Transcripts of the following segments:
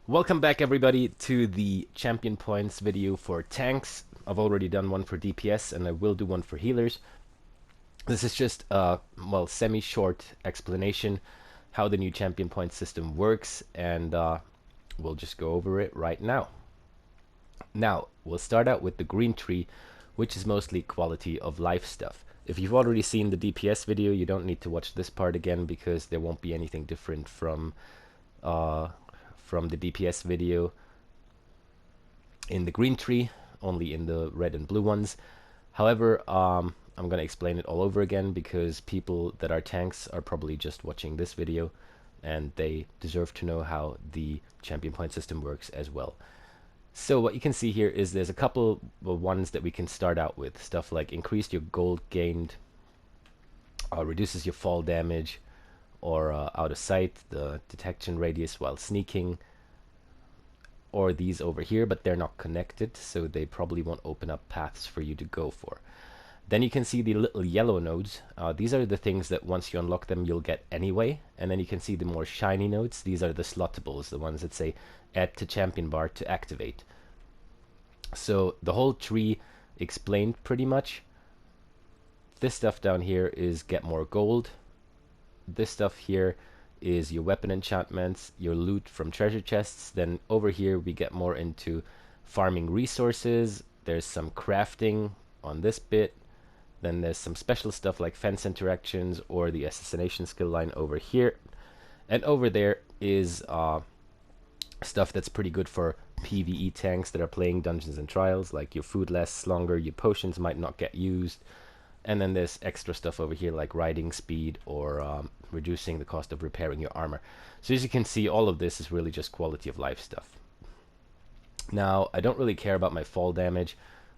Welcome back everybody to the champion points video for tanks. I've already done one for DPS and I will do one for healers. This is just a semi-short explanation how the new champion point system works, and we'll just go over it right now. Now we'll start out with the green tree, which is mostly quality of life stuff. If you've already seen the DPS video, you don't need to watch this part again because there won't be anything different from the DPS video in the green tree, only in the red and blue ones. However, I'm going to explain it all over again because people that are tanks are probably just watching this video and they deserve to know how the champion point system works as well. So what you can see here is there's a couple of ones that we can start out with. Stuff like increase your gold gained, reduces your fall damage, or out of sight, the detection radius while sneaking, or these over here, but they're not connected, so they probably won't open up paths for you to go for. Then you can see the little yellow nodes. These are the things that once you unlock them you'll get anyway. And then you can see the more shiny nodes. These are the slottables, the ones that say add to champion bar to activate. So the whole tree explained pretty much. This stuff down here is get more gold. This stuff here is your weapon enchantments, your loot from treasure chests. Then over here we get more into farming resources. There's some crafting on this bit. Then there's some special stuff like fence interactions or the assassination skill line over here. And over there is stuff that's pretty good for PvE tanks that are playing Dungeons and Trials, like your food lasts longer, your potions might not get used. And then there's extra stuff over here like riding speed or reducing the cost of repairing your armor. So as you can see, all of this is really just quality of life stuff. Now, I don't really care about my fall damage,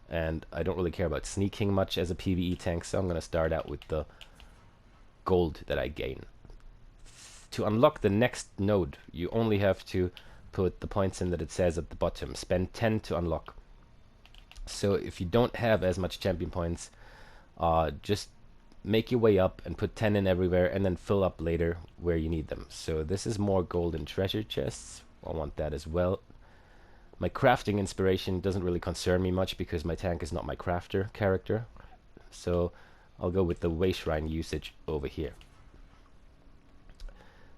and I don't really care about sneaking much as a PvE tank, so I'm going to start out with the gold that I gain. To unlock the next node, you only have to put the points in that it says at the bottom. Spend 10 to unlock. So if you don't have as much champion points, just make your way up and put 10 in everywhere and then fill up later where you need them. So this is more gold and treasure chests. I want that as well. My crafting inspiration doesn't really concern me much because my tank is not my crafter character. So I'll go with the way shrine usage over here.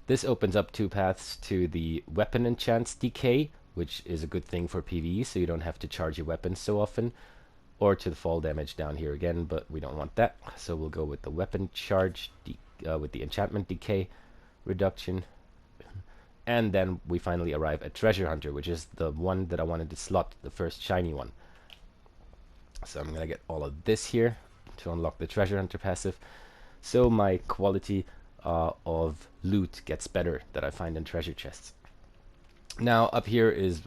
This opens up two paths to the weapon enchants decay, which is a good thing for PvE, so you don't have to charge your weapons so often. Or to the fall damage down here again, but we don't want that. So we'll go with the weapon charge with the enchantment decay reduction. And then we finally arrive at Treasure Hunter, which is the one that I wanted to slot, the first shiny one. So I'm going to get all of this here to unlock the Treasure Hunter passive. So my quality of loot gets better that I find in treasure chests. Now up here is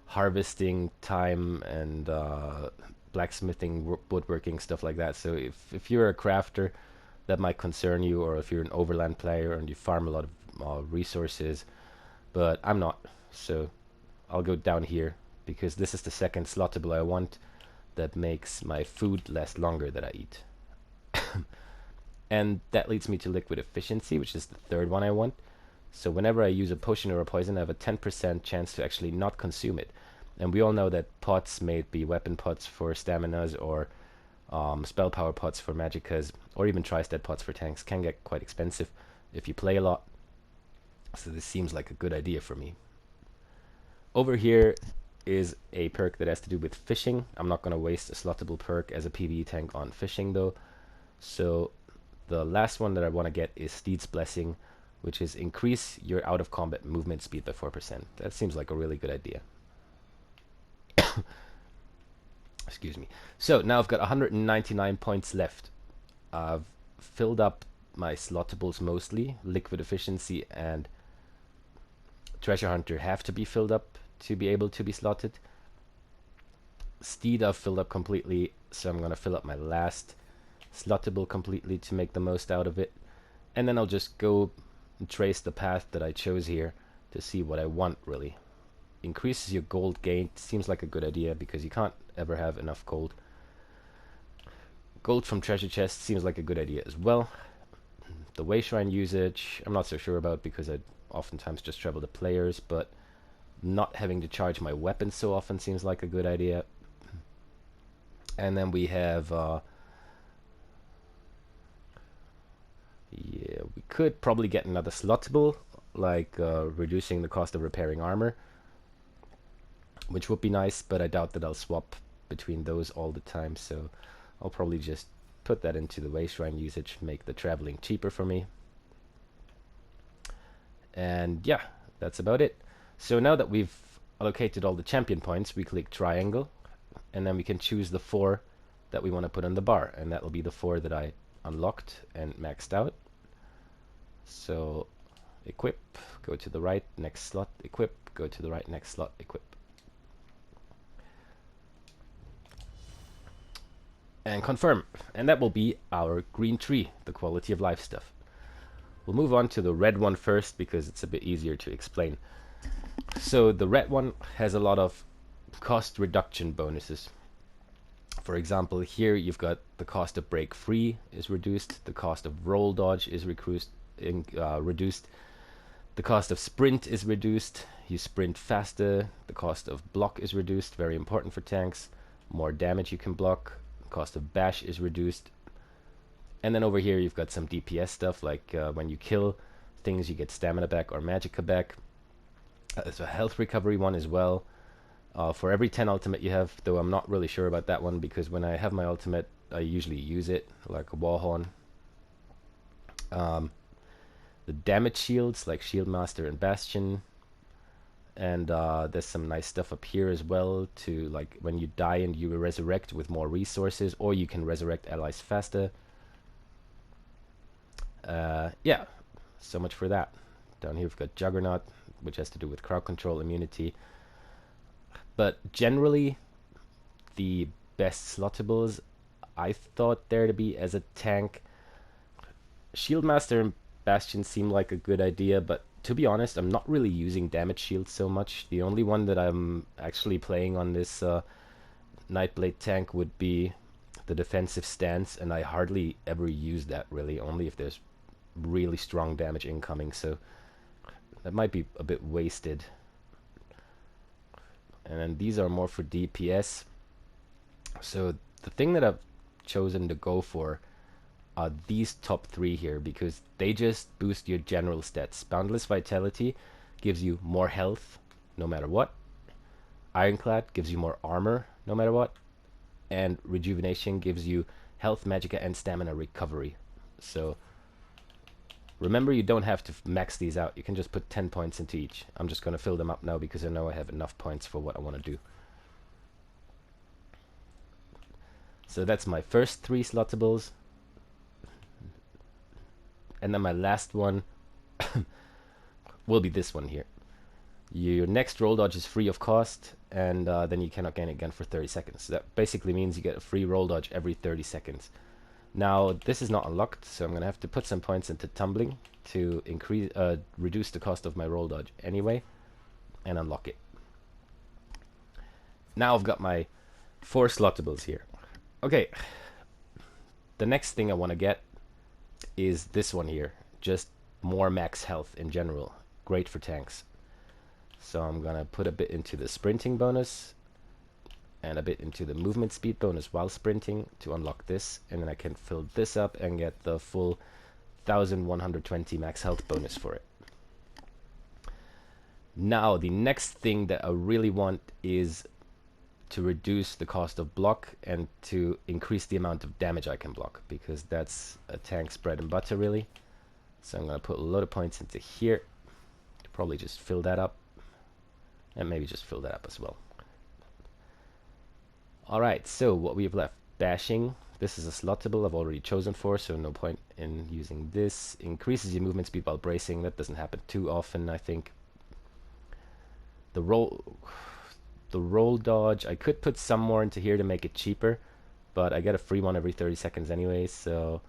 harvesting time and blacksmithing, woodworking, stuff like that. So if you're a crafter, that might concern you, or if you're an overland player and you farm a lot of resources, but I'm not, so I'll go down here because this is the second slottable I want that makes my food last longer that I eat. And that leads me to liquid efficiency, which is the third one I want. So whenever I use a potion or a poison, I have a 10% chance to actually not consume it. And we all know that pots, may it be weapon pots for staminas or spell power pots for magickas, or even tri-stat pots for tanks, can get quite expensive if you play a lot. So this seems like a good idea for me. Over here is a perk that has to do with fishing. I'm not going to waste a slottable perk as a PvE tank on fishing though. So the last one that I want to get is Steed's Blessing, which is increase your out of combat movement speed by 4%. That seems like a really good idea. Excuse me. So now I've got 199 points left. I've filled up my slottables mostly. Liquid efficiency and treasure hunter have to be filled up to be able to be slotted. Steed I've filled up completely, so I'm going to fill up my last slottable completely to make the most out of it. And then I'll just go and trace the path that I chose here to see what I want really. Increases your gold gain. Seems like a good idea because you can't ever have enough gold. Gold from treasure chests seems like a good idea as well. The way shrine usage, I'm not so sure about because I oftentimes just travel to players, but Not having to charge my weapons so often seems like a good idea. And then we have yeah, we could probably get another slottable, like reducing the cost of repairing armor, which would be nice, but I doubt that I'll swap between those all the time, so I'll probably just put that into the way shrine usage, make the traveling cheaper for me. And yeah, that's about it. So now that we've allocated all the champion points, we click triangle, and then we can choose the 4 that we want to put on the bar, and that will be the 4 that I unlocked and maxed out. So equip, go to the right, next slot, equip, go to the right, next slot, equip. And confirm, and that will be our green tree, the quality of life stuff. We'll move on to the red one first because it's a bit easier to explain. So the red one has a lot of cost reduction bonuses. For example, here you've got the cost of break free is reduced, the cost of roll dodge is reduced, the cost of sprint is reduced, you sprint faster, the cost of block is reduced, very important for tanks, more damage you can block, cost of bash is reduced. And then over here you've got some DPS stuff, like when you kill things you get stamina back or magicka back. There's a health recovery one as well. For every 10 ultimate you have, though I'm not really sure about that one, because when I have my ultimate I usually use it, like a Warhorn. The damage shields, like Shield Master and Bastion. And there's some nice stuff up here as well, to like when you die and you resurrect with more resources, or you can resurrect allies faster. Yeah, so much for that. Down here we've got Juggernaut, which has to do with crowd control immunity. But generally, the best slottables I thought there to be as a tank, Shieldmaster and Bastion seem like a good idea, but to be honest, I'm not really using damage shields so much. The only one that I'm actually playing on this Nightblade tank would be the defensive stance, and I hardly ever use that really, only if there's really strong damage incoming, so that might be a bit wasted. And then these are more for DPS. So the thing that I've chosen to go for are these top 3 here, because they just boost your general stats. Boundless Vitality gives you more health no matter what. Ironclad gives you more armor no matter what. And Rejuvenation gives you health, magicka, and stamina recovery. So remember, you don't have to max these out. You can just put 10 points into each. I'm just going to fill them up now because I know I have enough points for what I want to do. So that's my first 3 slottables. And then my last one will be this one here. Your next roll dodge is free of cost, and then you cannot gain it again for 30 seconds. So that basically means you get a free roll dodge every 30 seconds. Now, this is not unlocked, so I'm going to have to put some points into tumbling to reduce the cost of my roll dodge anyway, and unlock it. Now I've got my 4 slottables here. Okay, the next thing I want to get is this one here. Just more max health in general. Great for tanks. So I'm going to put a bit into the sprinting bonus, and a bit into the movement speed bonus while sprinting to unlock this, and then I can fill this up and get the full 1120 max health bonus for it. Now the next thing that I really want is to reduce the cost of block and to increase the amount of damage I can block, because that's a tank's bread and butter really. So I'm going to put a lot of points into here to probably just fill that up, and maybe just fill that up as well. Alright, so what we have left, bashing. This is a slottable I've already chosen for, so no point in using this. Increases your movement speed while bracing. That doesn't happen too often, I think. The roll dodge, I could put some more into here to make it cheaper, but I get a free one every 30 seconds anyway, so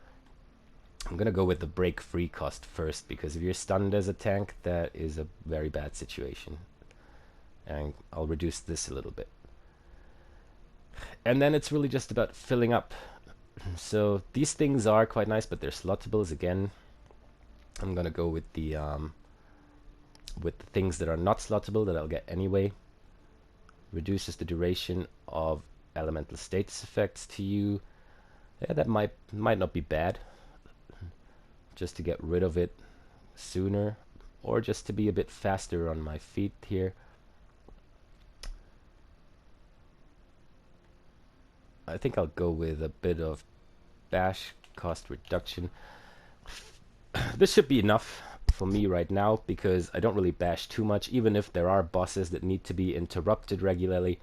I'm gonna go with the break free cost first, because if you're stunned as a tank, that is a very bad situation. And I'll reduce this a little bit. And then it's really just about filling up. So these things are quite nice, but they're slottables again. I'm gonna go with the with the things that are not slottable that I'll get anyway. Reduces the duration of elemental status effects to you. Yeah, that might not be bad. Just to get rid of it sooner, or just to be a bit faster on my feet here. I think I'll go with a bit of bash cost reduction. This should be enough for me right now, because I don't really bash too much. Even if there are bosses that need to be interrupted regularly,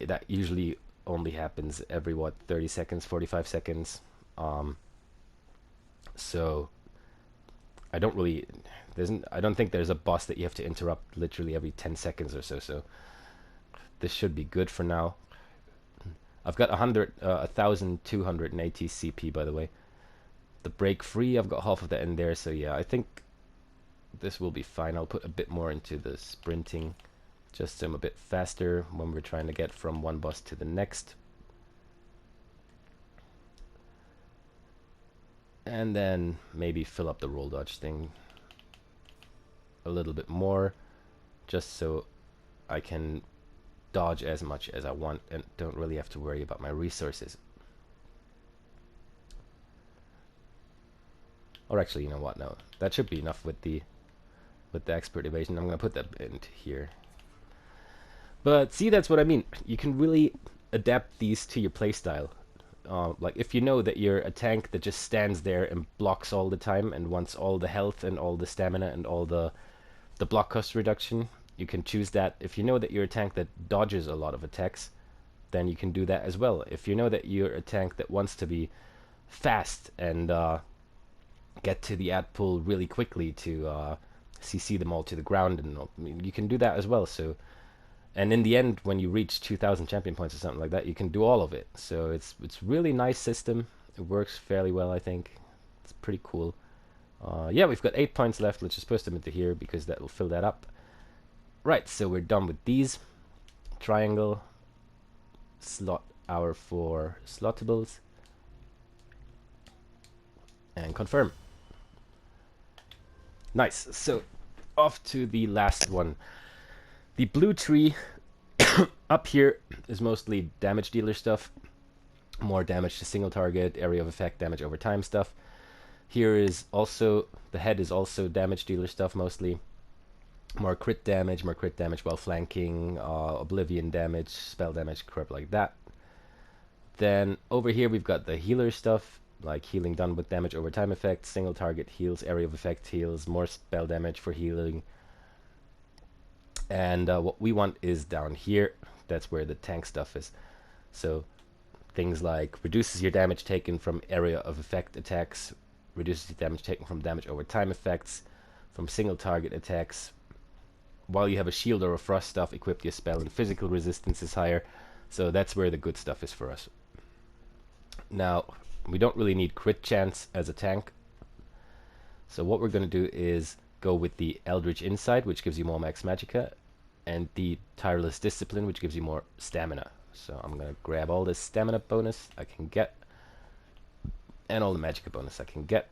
that usually only happens every, what, 30 seconds, 45 seconds. So I don't really, I don't think there's a boss that you have to interrupt literally every 10 seconds or so. So this should be good for now. I've got 1,280 CP, by the way. The break free, I've got half of that in there, so yeah, I think this will be fine. I'll put a bit more into the sprinting, just so I'm a bit faster when we're trying to get from one boss to the next. And then maybe fill up the roll dodge thing a little bit more, just so I can dodge as much as I want and don't really have to worry about my resources. Or actually, you know what, no, that should be enough with the expert evasion. I'm gonna put that into here. But see, that's what I mean. You can really adapt these to your playstyle. Like if you know that you're a tank that just stands there and blocks all the time and wants all the health and all the stamina and all the block cost reduction, you can choose that. If you know that you're a tank that dodges a lot of attacks, then you can do that as well. If you know that you're a tank that wants to be fast and get to the ad pool really quickly to CC them all to the ground, and you can do that as well. So, and in the end, when you reach 2,000 champion points or something like that, you can do all of it. So it's really nice system. It works fairly well, I think. It's pretty cool. Yeah, we've got 8 points left. Let's just post them into here because that will fill that up. Right, so we're done with these. Triangle, slot our 4 slottables, and confirm. Nice. So off to the last one. The blue tree up here is mostly damage dealer stuff. More damage to single target, area of effect, damage over time stuff. Here is also, the head is also damage dealer stuff mostly. More crit damage while flanking, oblivion damage, spell damage, crap like that. Then over here we've got the healer stuff, like healing done with damage over time effect, single target heals, area of effect heals, more spell damage for healing. And what we want is down here. That's where the tank stuff is. So things like reduces your damage taken from area of effect attacks, reduces your damage taken from damage over time effects, from single target attacks. While you have a shield or a frost stuff equipped, your spell and physical resistance is higher. So that's where the good stuff is for us. Now, we don't really need crit chance as a tank. So what we're going to do is go with the Eldritch Insight, which gives you more max magicka, and the Tireless Discipline, which gives you more stamina. So I'm going to grab all this stamina bonus I can get, and all the magicka bonus I can get.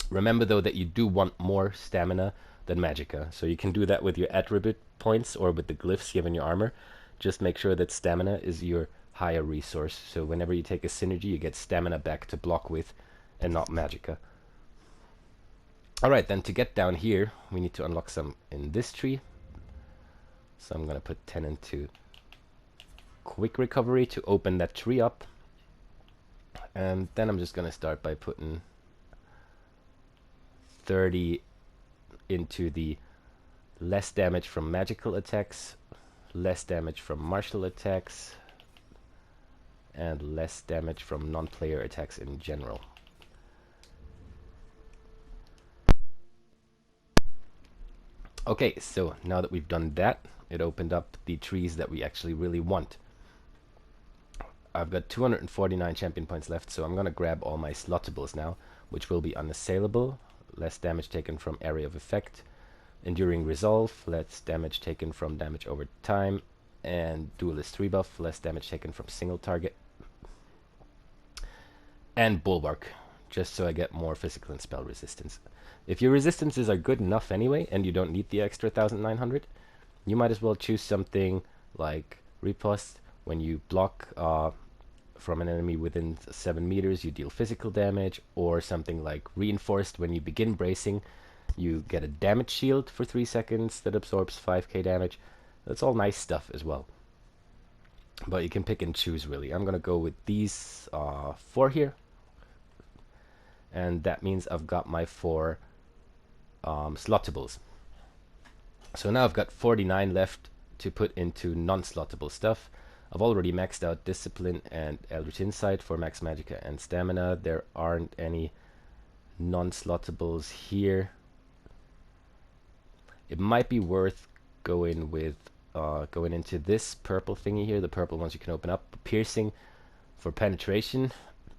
Remember though that you do want more stamina than magicka, so you can do that with your attribute points or with the glyphs given your armor. Just make sure that stamina is your higher resource, so whenever you take a synergy you get stamina back to block with and not magicka. Alright, then to get down here we need to unlock some in this tree. So I'm going to put 10 into quick recovery to open that tree up. And then I'm just going to start by putting 30 into the less damage from magical attacks, less damage from martial attacks, and less damage from non-player attacks in general. Okay, so now that we've done that, it opened up the trees that we actually really want. I've got 249 champion points left, so I'm going to grab all my slottables now, which will be unassailable, less damage taken from area of effect, enduring resolve, less damage taken from damage over time, and duelist rebuff, less damage taken from single target, and bulwark, just so I get more physical and spell resistance. If your resistances are good enough anyway, and you don't need the extra 1900, you might as well choose something like Riposte. When you block from an enemy within 7 meters, you deal physical damage, or something like Reinforced. When you begin bracing, you get a damage shield for 3 seconds that absorbs 5k damage. That's all nice stuff as well. But you can pick and choose, really. I'm going to go with these 4 here. And that means I've got my 4 slottables. So now I've got 49 left to put into non-slottable stuff. I've already maxed out Discipline and Eldritch Insight for Max Magicka and Stamina. There aren't any non-slottables here. It might be worth going with going into this purple thingy here. The purple ones you can open up. Piercing for penetration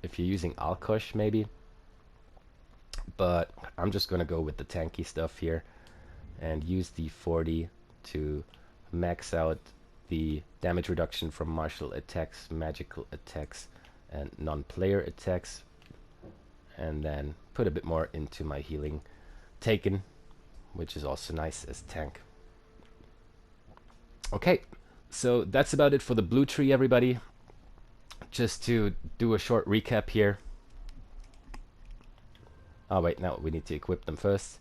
if you're using Alkosh maybe. But I'm just going to go with the tanky stuff here and use the 40 to max out the damage reduction from martial attacks, magical attacks, and non-player attacks, and then put a bit more into my healing taken, which is also nice as tank. Okay, so that's about it for the blue tree, everybody. Just to do a short recap here. Oh wait, now we need to equip them first.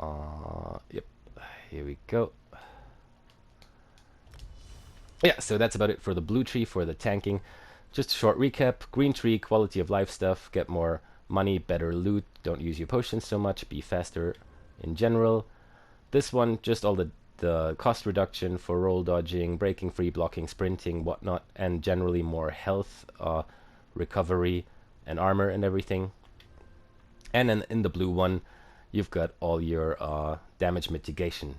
Yep, here we go. Yeah, so that's about it for the blue tree, for the tanking. Just a short recap. Green tree, quality of life stuff, get more money, better loot, don't use your potions so much, be faster in general. This one, just all the cost reduction for roll dodging, breaking free, blocking, sprinting, whatnot, and generally more health, recovery, and armor and everything. And then in the blue one, you've got all your damage mitigation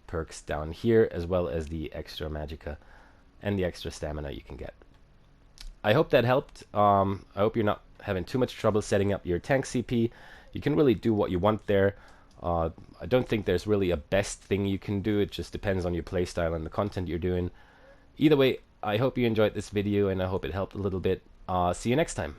perks down here, as well as the extra magicka and the extra stamina you can get. I hope that helped. I hope you're not having too much trouble setting up your tank CP. You can really do what you want there. I don't think there's really a best thing you can do. It just depends on your playstyle and the content you're doing. Either way, I hope you enjoyed this video and I hope it helped a little bit. See you next time.